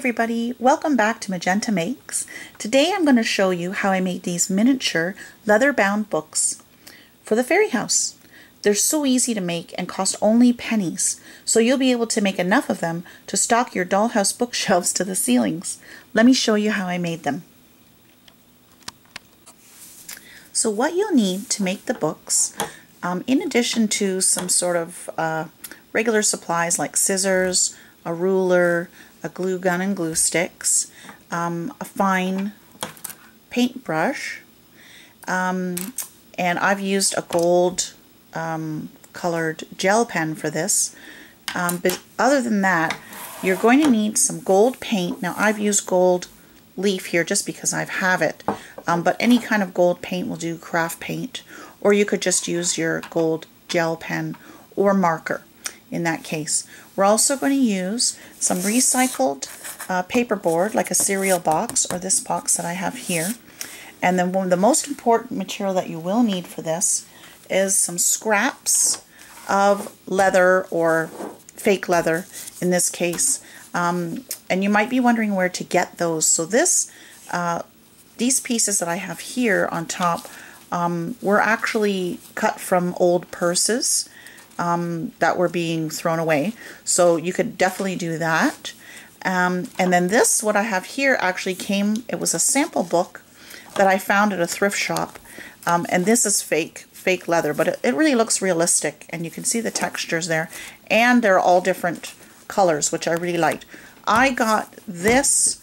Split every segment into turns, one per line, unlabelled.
everybody, welcome back to Magenta Makes. Today I'm going to show you how I made these miniature leather-bound books for the fairy house. They're so easy to make and cost only pennies, so you'll be able to make enough of them to stock your dollhouse bookshelves to the ceilings. Let me show you how I made them. So what you'll need to make the books, in addition to some sort of regular supplies like scissors, a ruler, a glue gun and glue sticks, a fine paintbrush, and I've used a gold colored gel pen for this. But other than that, you're going to need some gold paint. Now I've used gold leaf here just because I have it, but any kind of gold paint will do, craft paint, or you could just use your gold gel pen or marker in that case. We're also going to use some recycled paperboard, like a cereal box or this box that I have here. And then one of the most important material that you will need for this is some scraps of leather or fake leather in this case. And you might be wondering where to get those. So these pieces that I have here on top were actually cut from old purses that were being thrown away. So you could definitely do that. And then this, what I have here, actually came, it was a sample book that I found at a thrift shop. And this is fake leather, but it really looks realistic, and you can see the textures there. And they're all different colors, which I really liked. I got this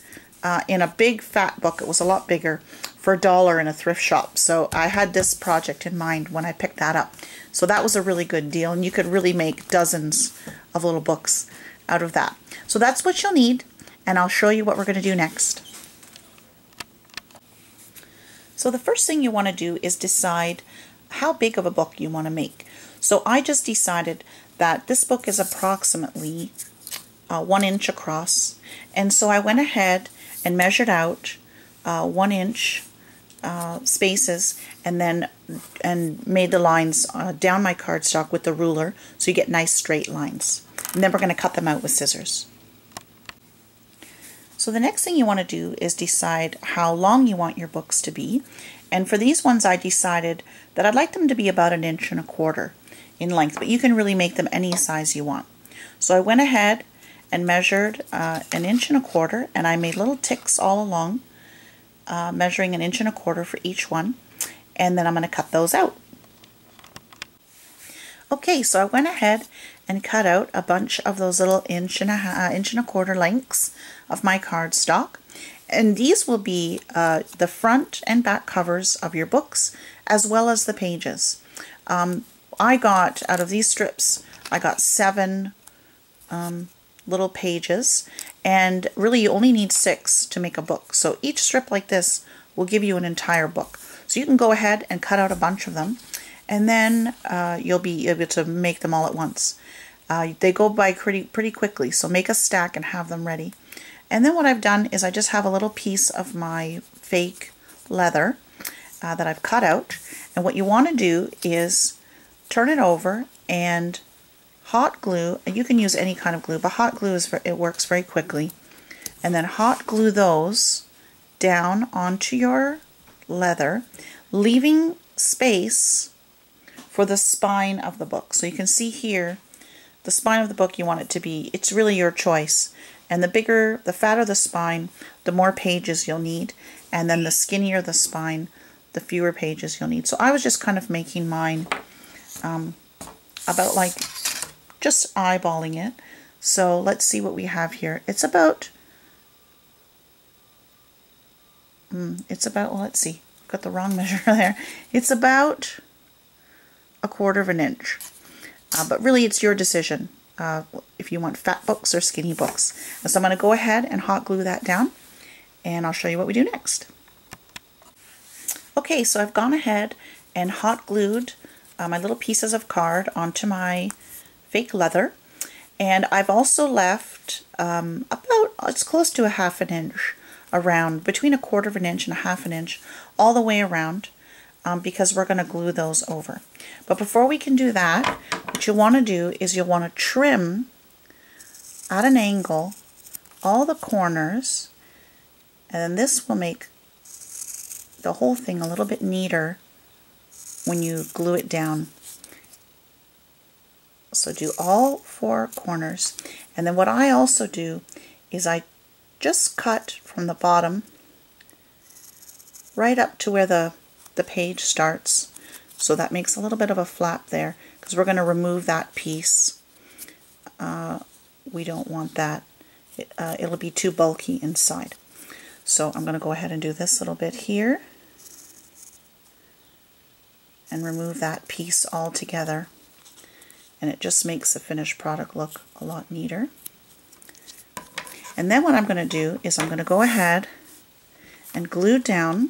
in a big fat book. It was a lot bigger, for $1 in a thrift shop. So I had this project in mind when I picked that up. So that was a really good deal, and you could really make dozens of little books out of that. So that's what you'll need, and I'll show you what we're going to do next. So the first thing you want to do is decide how big of a book you want to make. So I just decided that this book is approximately 1 inch across, and so I went ahead and measured out 1 inch spaces, and then made the lines down my cardstock with the ruler, so you get nice straight lines. And then we're going to cut them out with scissors. So the next thing you want to do is decide how long you want your books to be. And for these ones, I decided that I'd like them to be about 1.25 inches in length, but you can really make them any size you want. So I went ahead and measured 1.25 inches, and I made little ticks all along, measuring 1.25 inches for each one, and then I'm going to cut those out. Okay, so I went ahead and cut out a bunch of those little 1.25 inch lengths of my cardstock, and these will be the front and back covers of your books, as well as the pages. I got, out of these strips, I got 7 little pages, and really you only need 6 to make a book. So each strip like this will give you an entire book. So you can go ahead and cut out a bunch of them, and then you'll be able to make them all at once. They go by pretty quickly, so make a stack and have them ready. And then what I've done is I just have a little piece of my fake leather that I've cut out, and what you want to do is turn it over and hot glue. You can use any kind of glue, but hot glue it works very quickly. And then hot glue those down onto your leather, leaving space for the spine of the book. So you can see here, the spine of the book you want it to be, it's really your choice. And the fatter the spine, the more pages you'll need. And then the skinnier the spine, the fewer pages you'll need. So I was just kind of making mine about like just eyeballing it. So let's see what we have here. It's about, well, let's see, got the wrong measure there. It's about 1/4 inch. But really it's your decision if you want fat books or skinny books. And so I'm going to go ahead and hot glue that down, and I'll show you what we do next. Okay, so I've gone ahead and hot glued my little pieces of card onto my fake leather, and I've also left about, it's close to 1/2 inch around, between 1/4 inch and 1/2 inch all the way around, because we're going to glue those over. But before we can do that, what you'll want to do is you'll want to trim at an angle all the corners, and then this will make the whole thing a little bit neater when you glue it down. So do all 4 corners, and then what I also do is I just cut from the bottom right up to where the page starts. So that makes a little bit of a flap there, because we're going to remove that piece. We don't want that. It'll be too bulky inside. So I'm going to go ahead and do this little bit here and remove that piece all together. And it just makes the finished product look a lot neater. And then what I'm going to do is I'm going to go ahead and glue down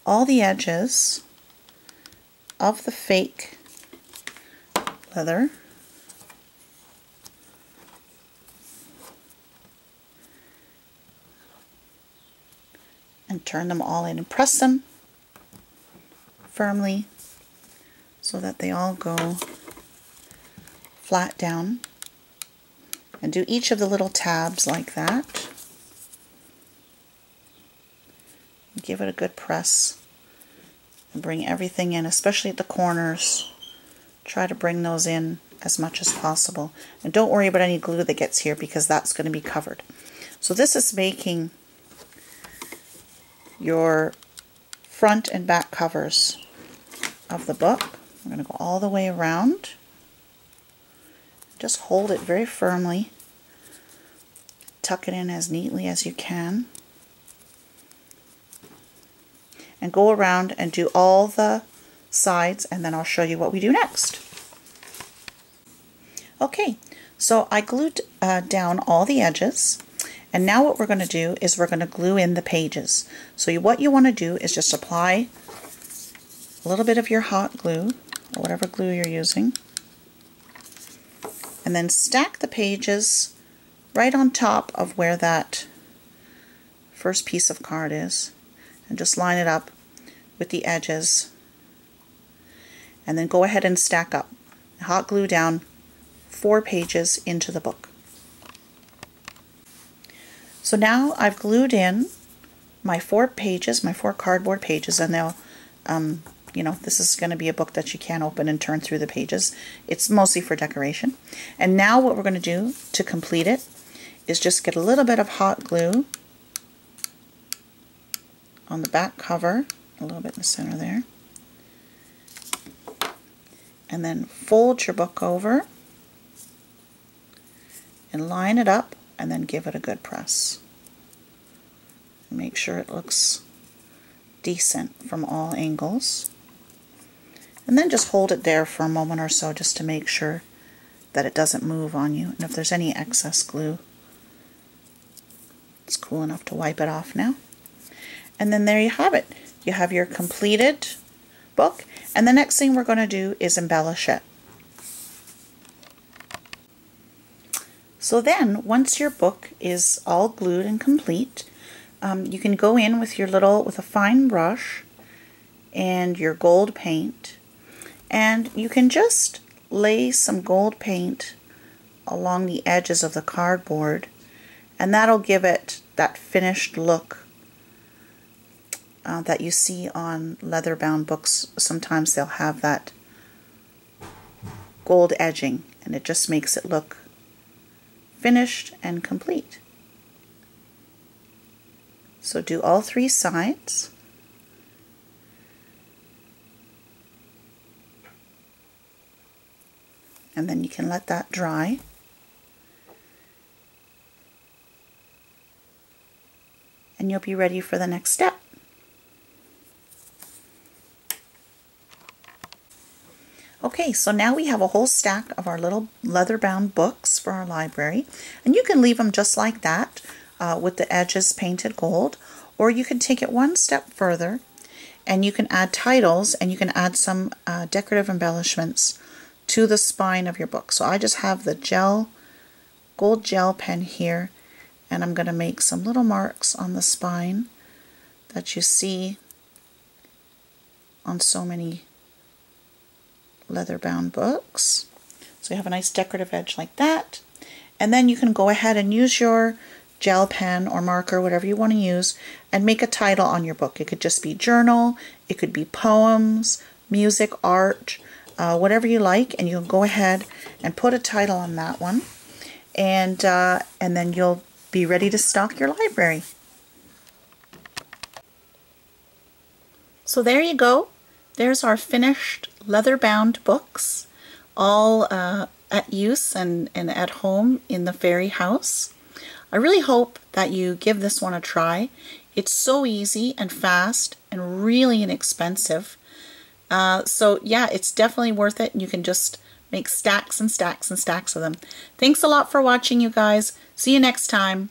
all the edges of the fake leather. And turn them all in and press them firmly so that they all go flat down. And do each of the little tabs like that. Give it a good press and bring everything in, especially at the corners. Try to bring those in as much as possible. And don't worry about any glue that gets here, because that's going to be covered. So this is making your front and back covers of the book. I'm going to go all the way around. Just hold it very firmly. Tuck it in as neatly as you can. And go around and do all the sides, and then I'll show you what we do next. Okay, so I glued down all the edges, and now what we're going to do is we're going to glue in the pages. So what you want to do is just apply a little bit of your hot glue, or whatever glue you're using, and then stack the pages right on top of where that first piece of card is, and just line it up with the edges, and then go ahead and stack up. Hot glue down 4 pages into the book. So now I've glued in my 4 pages, my 4 cardboard pages, and they'll, you know, this is going to be a book that you can open and turn through the pages. It's mostly for decoration. And now what we're going to do to complete it is just get a little bit of hot glue on the back cover, a little bit in the center there, and then fold your book over and line it up, and then give it a good press. Make sure it looks decent from all angles. And then just hold it there for a moment or so, just to make sure that it doesn't move on you. And if there's any excess glue, it's cool enough to wipe it off now. And then there you have it. You have your completed book, and the next thing we're going to do is embellish it. So then, once your book is all glued and complete, you can go in with with a fine brush and your gold paint, and you can just lay some gold paint along the edges of the cardboard, and that'll give it that finished look that you see on leather-bound books. Sometimes they'll have that gold edging, and it just makes it look finished and complete. So do all 3 sides. And then you can let that dry. And you'll be ready for the next step. Okay, so now we have a whole stack of our little leather-bound books for our library, and you can leave them just like that with the edges painted gold, or you can take it one step further and you can add titles, and you can add some decorative embellishments to the spine of your book. So I just have the gold gel pen here, and I'm going to make some little marks on the spine that you see on so many leather-bound books. So you have a nice decorative edge like that, And then you can go ahead and use your gel pen or marker, whatever you want to use, and make a title on your book. It could just be journal, it could be poems, music, art, whatever you like, and you'll go ahead and put a title on that one, and then you'll be ready to stock your library. So there you go. There's our finished leather-bound books, all at use and at home in the fairy house. I really hope that you give this one a try. It's so easy and fast and really inexpensive. So yeah, it's definitely worth it. You can just make stacks and stacks and stacks of them. Thanks a lot for watching, you guys. See you next time.